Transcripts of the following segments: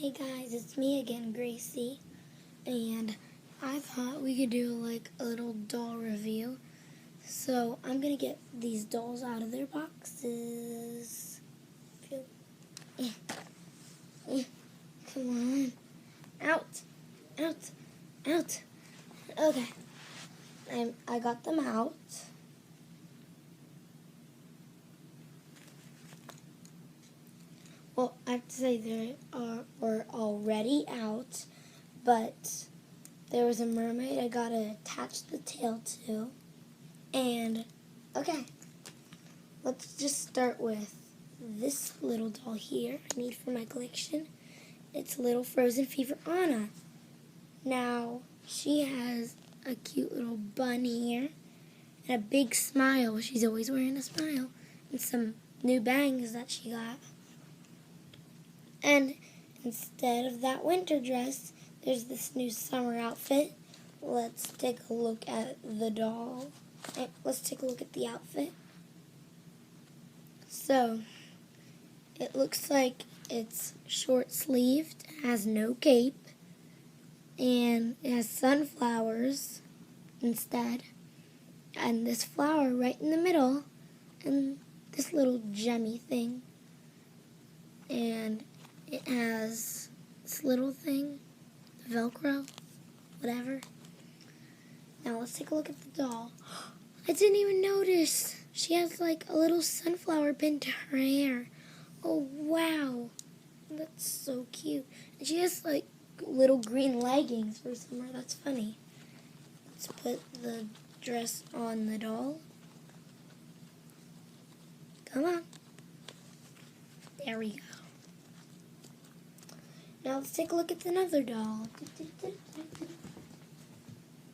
Hey guys, it's me again, Gracie, and I thought we could do like a little doll review. So I'm gonna get these dolls out of their boxes. Come on, out, out, out. Okay, I got them out. Well, I have to say they were already out, but there was a mermaid I gotta attach the tail to. And, okay, let's just start with this little doll here I need for my collection. It's little Frozen Fever Anna. Now, she has a cute little bun here and a big smile. She's always wearing a smile. And some new bangs that she got. And instead of that winter dress, there's this new summer outfit. Let's take a look at the doll. Let's take a look at the outfit. So, it looks like it's short-sleeved, has no cape, and it has sunflowers instead. And this flower right in the middle, and this little gemmy thing. And it has this little thing, Velcro, whatever. Now let's take a look at the doll. I didn't even notice. She has like a little sunflower pin to her hair. Oh wow, that's so cute. And she has like little green leggings for summer. That's funny. Let's put the dress on the doll. Come on. There we go. Now let's take a look at another doll.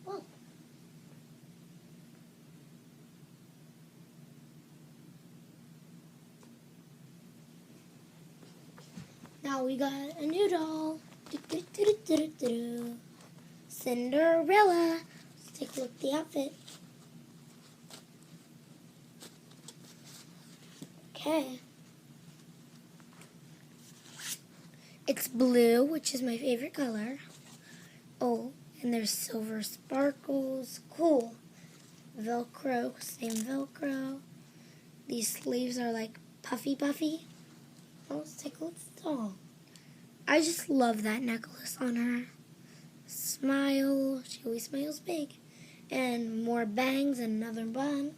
Whoa. Now we got a new doll. Cinderella. Let's take a look at the outfit. Okay. It's blue, which is my favorite color. Oh, and there's silver sparkles. Cool. Velcro, same Velcro. These sleeves are like puffy. Oh, let's take a look at the doll. I just love that necklace on her. Smile. She always smiles big. And more bangs and another bun.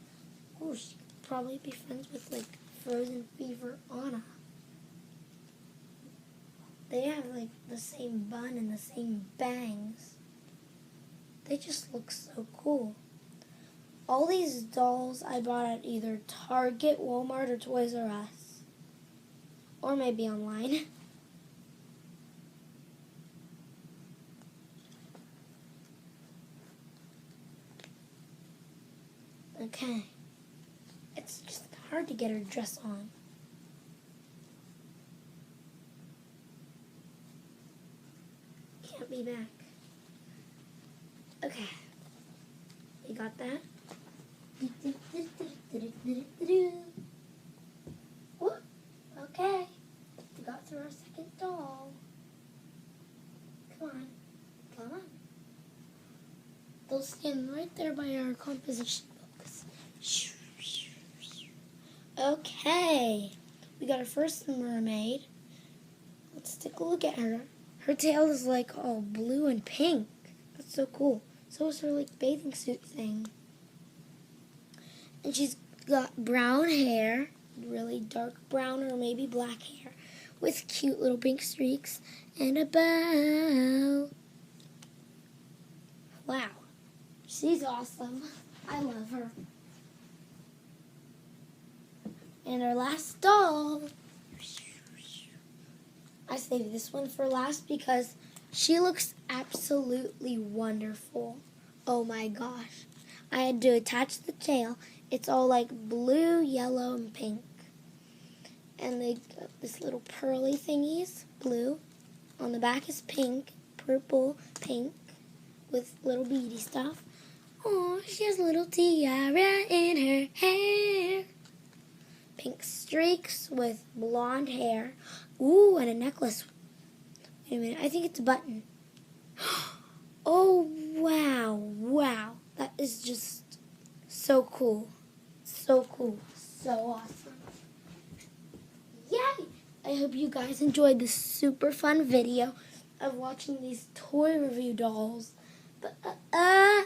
Oh, she could probably be friends with like Frozen Fever Anna. They have like the same bun and the same bangs. They just look so cool. All these dolls I bought at either Target, Walmart, or Toys R Us. Or maybe online. Okay. It's just hard to get her dress on. Me back. Okay. You got that? Whoop. Okay. We got through our second doll. Come on. They'll stand right there by our composition books. Okay. We got our first mermaid. Let's take a look at her. Her tail is like all blue and pink. That's so cool. So is her like bathing suit thing. And she's got brown hair, really dark brown or maybe black hair, with cute little pink streaks and a bow. Wow. She's awesome. I love her. And our last doll. I saved this one for last because she looks absolutely wonderful. Oh my gosh. I had to attach the tail. It's all like blue, yellow, and pink. And they got this little pearly thingies, blue. On the back is pink, purple, pink, with little beady stuff. Oh, she has a little tiara in her hair. Pink streaks with blonde hair. Ooh, and a necklace Wait a minute, I think it's a button. Oh, wow, wow. That is just so cool. So cool. So awesome. Yay! I hope you guys enjoyed this super fun video of watching these toy review dolls. Bye.